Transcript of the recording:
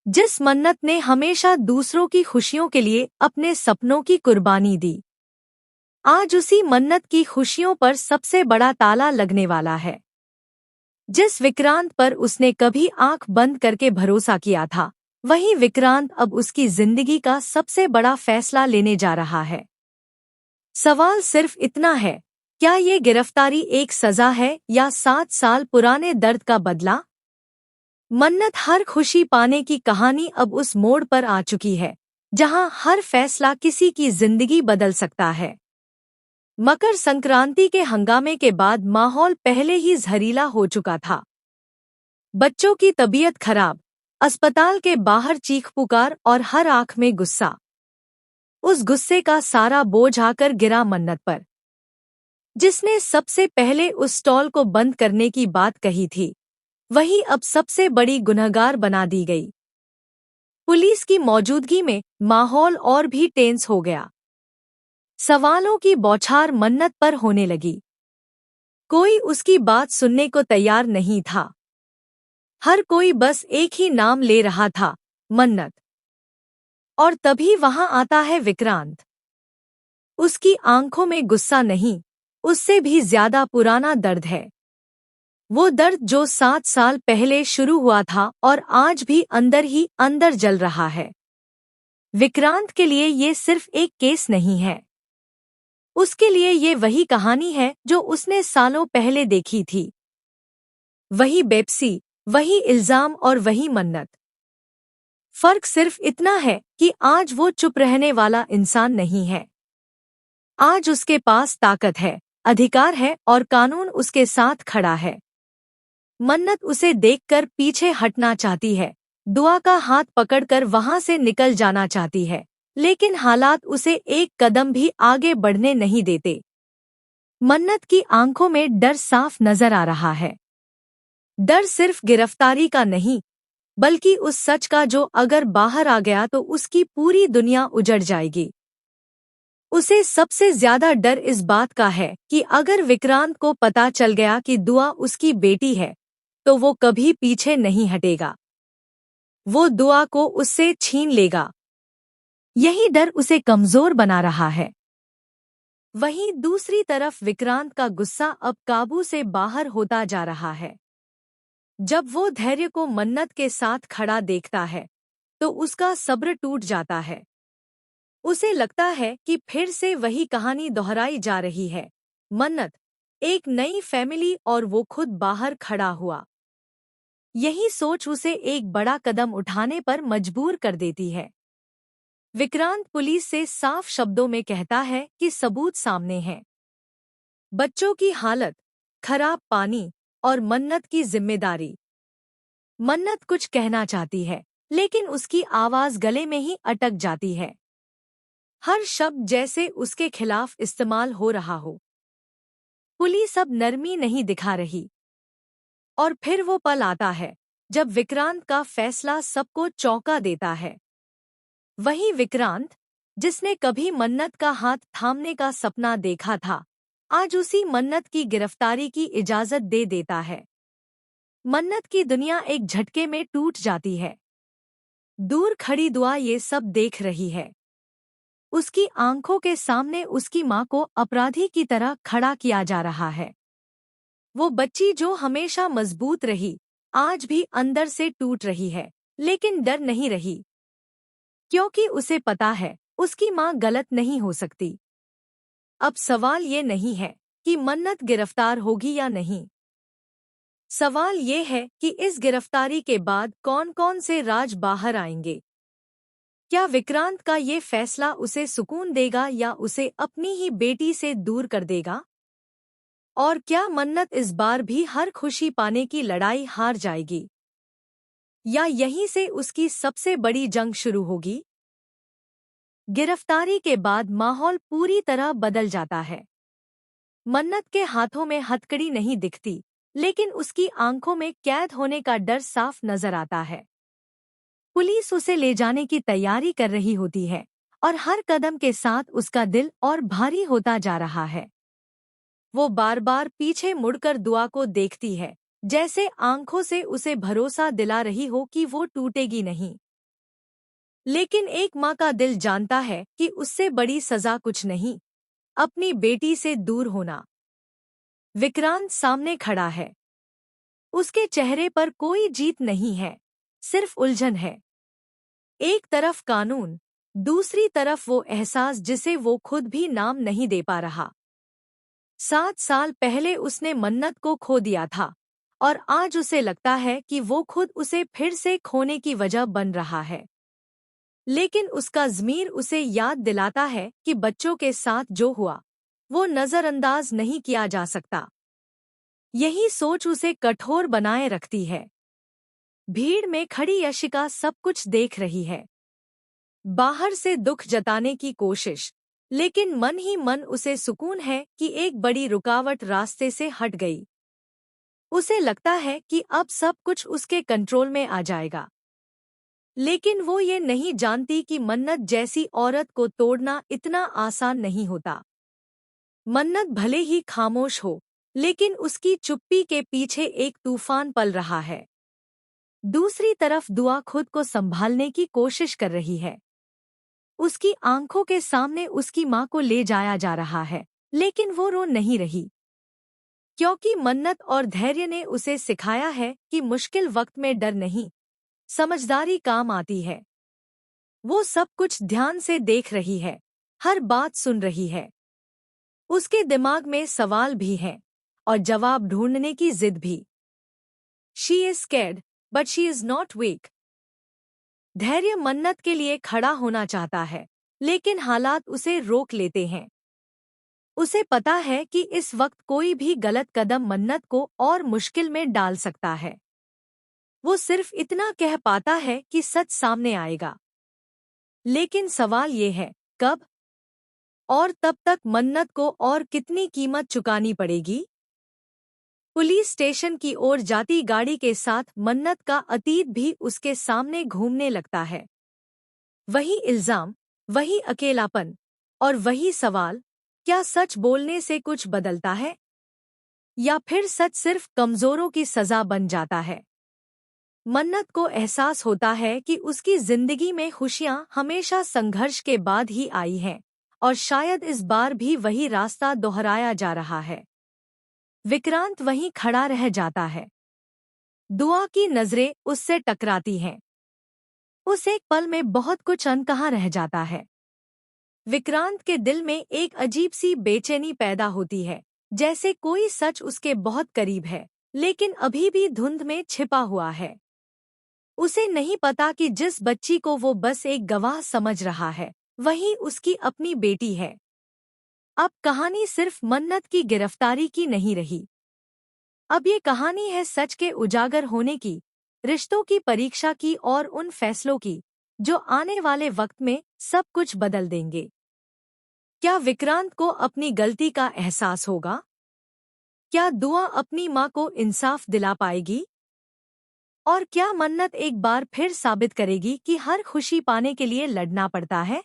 जिस मन्नत ने हमेशा दूसरों की खुशियों के लिए अपने सपनों की कुर्बानी दी, आज उसी मन्नत की खुशियों पर सबसे बड़ा ताला लगने वाला है। जिस विक्रांत पर उसने कभी आंख बंद करके भरोसा किया था, वही विक्रांत अब उसकी जिंदगी का सबसे बड़ा फैसला लेने जा रहा है। सवाल सिर्फ इतना है, क्या ये गिरफ्तारी एक सजा है या 7 साल पुराने दर्द का बदला? मन्नत हर खुशी पाने की कहानी अब उस मोड़ पर आ चुकी है, जहां हर फैसला किसी की जिंदगी बदल सकता है। मकर संक्रांति के हंगामे के बाद माहौल पहले ही जहरीला हो चुका था। बच्चों की तबीयत खराब, अस्पताल के बाहर चीख पुकार और हर आंख में गुस्सा। उस गुस्से का सारा बोझ आकर गिरा मन्नत पर, जिसने सबसे पहले उस स्टॉल को बंद करने की बात कही थी। वही अब सबसे बड़ी गुनहगार बना दी गई। पुलिस की मौजूदगी में माहौल और भी टेंस हो गया। सवालों की बौछार मन्नत पर होने लगी। कोई उसकी बात सुनने को तैयार नहीं था। हर कोई बस एक ही नाम ले रहा था, मन्नत। और तभी वहां आता है विक्रांत। उसकी आंखों में गुस्सा नहीं, उससे भी ज्यादा पुराना दर्द है। वो दर्द जो 7 साल पहले शुरू हुआ था और आज भी अंदर ही अंदर जल रहा है। विक्रांत के लिए ये सिर्फ एक केस नहीं है। उसके लिए ये वही कहानी है जो उसने सालों पहले देखी थी। वही बेपसी, वही इल्जाम और वही मन्नत। फर्क सिर्फ इतना है कि आज वो चुप रहने वाला इंसान नहीं है। आज उसके पास ताकत है, अधिकार है और कानून उसके साथ खड़ा है। मन्नत उसे देखकर पीछे हटना चाहती है, दुआ का हाथ पकड़कर वहां से निकल जाना चाहती है, लेकिन हालात उसे एक कदम भी आगे बढ़ने नहीं देते। मन्नत की आंखों में डर साफ नजर आ रहा है। डर सिर्फ गिरफ्तारी का नहीं, बल्कि उस सच का जो अगर बाहर आ गया तो उसकी पूरी दुनिया उजड़ जाएगी। उसे सबसे ज्यादा डर इस बात का है कि अगर विक्रांत को पता चल गया कि दुआ उसकी बेटी है, तो वो कभी पीछे नहीं हटेगा। वो दुआ को उससे छीन लेगा। यही डर उसे कमजोर बना रहा है। वहीं दूसरी तरफ विक्रांत का गुस्सा अब काबू से बाहर होता जा रहा है। जब वो धैर्य को मन्नत के साथ खड़ा देखता है, तो उसका सब्र टूट जाता है। उसे लगता है कि फिर से वही कहानी दोहराई जा रही है। मन्नत, एक नई फैमिली और वो खुद बाहर खड़ा हुआ। यही सोच उसे एक बड़ा कदम उठाने पर मजबूर कर देती है। विक्रांत पुलिस से साफ शब्दों में कहता है कि सबूत सामने हैं। बच्चों की हालत, खराब पानी और मन्नत की जिम्मेदारी। मन्नत कुछ कहना चाहती है, लेकिन उसकी आवाज गले में ही अटक जाती है। हर शब्द जैसे उसके खिलाफ इस्तेमाल हो रहा हो। पुलिस अब नरमी नहीं दिखा रही। और फिर वो पल आता है जब विक्रांत का फैसला सबको चौंका देता है। वही विक्रांत, जिसने कभी मन्नत का हाथ थामने का सपना देखा था, आज उसी मन्नत की गिरफ्तारी की इजाजत दे देता है। मन्नत की दुनिया एक झटके में टूट जाती है। दूर खड़ी दुआ ये सब देख रही है। उसकी आंखों के सामने उसकी माँ को अपराधी की तरह खड़ा किया जा रहा है। वो बच्ची जो हमेशा मजबूत रही, आज भी अंदर से टूट रही है, लेकिन डर नहीं रही। क्योंकि उसे पता है, उसकी माँ गलत नहीं हो सकती। अब सवाल ये नहीं है कि मन्नत गिरफ्तार होगी या नहीं। सवाल ये है कि इस गिरफ्तारी के बाद कौन-कौन से राज बाहर आएंगे। क्या विक्रांत का ये फैसला उसे सुकून देगा या उसे अपनी ही बेटी से दूर कर देगा? और क्या मन्नत इस बार भी हर खुशी पाने की लड़ाई हार जाएगी? या यहीं से उसकी सबसे बड़ी जंग शुरू होगी? गिरफ्तारी के बाद माहौल पूरी तरह बदल जाता है। मन्नत के हाथों में हथकड़ी नहीं दिखती, लेकिन उसकी आंखों में कैद होने का डर साफ नजर आता है। पुलिस उसे ले जाने की तैयारी कर रही होती है और हर कदम के साथ उसका दिल और भारी होता जा रहा है। वो बार बार पीछे मुड़कर दुआ को देखती है, जैसे आंखों से उसे भरोसा दिला रही हो कि वो टूटेगी नहीं। लेकिन एक माँ का दिल जानता है कि उससे बड़ी सजा कुछ नहीं, अपनी बेटी से दूर होना। विक्रांत सामने खड़ा है। उसके चेहरे पर कोई जीत नहीं है, सिर्फ उलझन है। एक तरफ कानून, दूसरी तरफ वो एहसास जिसे वो खुद भी नाम नहीं दे पा रहा। 7 साल पहले उसने मन्नत को खो दिया था और आज उसे लगता है कि वो खुद उसे फिर से खोने की वजह बन रहा है। लेकिन उसका ज़मीर उसे याद दिलाता है कि बच्चों के साथ जो हुआ वो नज़रअंदाज नहीं किया जा सकता। यही सोच उसे कठोर बनाए रखती है। भीड़ में खड़ी यशिका सब कुछ देख रही है, बाहर से दुख जताने की कोशिश, लेकिन मन ही मन उसे सुकून है कि एक बड़ी रुकावट रास्ते से हट गई। उसे लगता है कि अब सब कुछ उसके कंट्रोल में आ जाएगा। लेकिन वो ये नहीं जानती कि मन्नत जैसी औरत को तोड़ना इतना आसान नहीं होता। मन्नत भले ही खामोश हो, लेकिन उसकी चुप्पी के पीछे एक तूफान पल रहा है। दूसरी तरफ दुआ खुद को संभालने की कोशिश कर रही है। उसकी आंखों के सामने उसकी माँ को ले जाया जा रहा है, लेकिन वो रो नहीं रही, क्योंकि मन्नत और धैर्य ने उसे सिखाया है कि मुश्किल वक्त में डर नहीं, समझदारी काम आती है। वो सब कुछ ध्यान से देख रही है, हर बात सुन रही है। उसके दिमाग में सवाल भी हैं और जवाब ढूंढने की जिद भी। She is scared, but she is not weak. धैर्य मन्नत के लिए खड़ा होना चाहता है, लेकिन हालात उसे रोक लेते हैं। उसे पता है कि इस वक्त कोई भी गलत कदम मन्नत को और मुश्किल में डाल सकता है। वो सिर्फ इतना कह पाता है कि सच सामने आएगा। लेकिन सवाल ये है, कब? और तब तक मन्नत को और कितनी कीमत चुकानी पड़ेगी? पुलिस स्टेशन की ओर जाती गाड़ी के साथ मन्नत का अतीत भी उसके सामने घूमने लगता है। वही इल्जाम, वही अकेलापन और वही सवाल, क्या सच बोलने से कुछ बदलता है? या फिर सच सिर्फ कमजोरों की सजा बन जाता है? मन्नत को एहसास होता है कि उसकी जिंदगी में खुशियां हमेशा संघर्ष के बाद ही आई हैं, और शायद इस बार भी वही रास्ता दोहराया जा रहा है। विक्रांत वहीं खड़ा रह जाता है। दुआ की नजरें उससे टकराती हैं। उस एक पल में बहुत कुछ अनकहा रह जाता है। विक्रांत के दिल में एक अजीब सी बेचैनी पैदा होती है, जैसे कोई सच उसके बहुत करीब है, लेकिन अभी भी धुंध में छिपा हुआ है। उसे नहीं पता कि जिस बच्ची को वो बस एक गवाह समझ रहा है, वही उसकी अपनी बेटी है। अब कहानी सिर्फ मन्नत की गिरफ्तारी की नहीं रही। अब ये कहानी है सच के उजागर होने की, रिश्तों की परीक्षा की और उन फैसलों की जो आने वाले वक्त में सब कुछ बदल देंगे। क्या विक्रांत को अपनी गलती का एहसास होगा? क्या दुआ अपनी माँ को इंसाफ दिला पाएगी? और क्या मन्नत एक बार फिर साबित करेगी कि हर खुशी पाने के लिए लड़ना पड़ता है?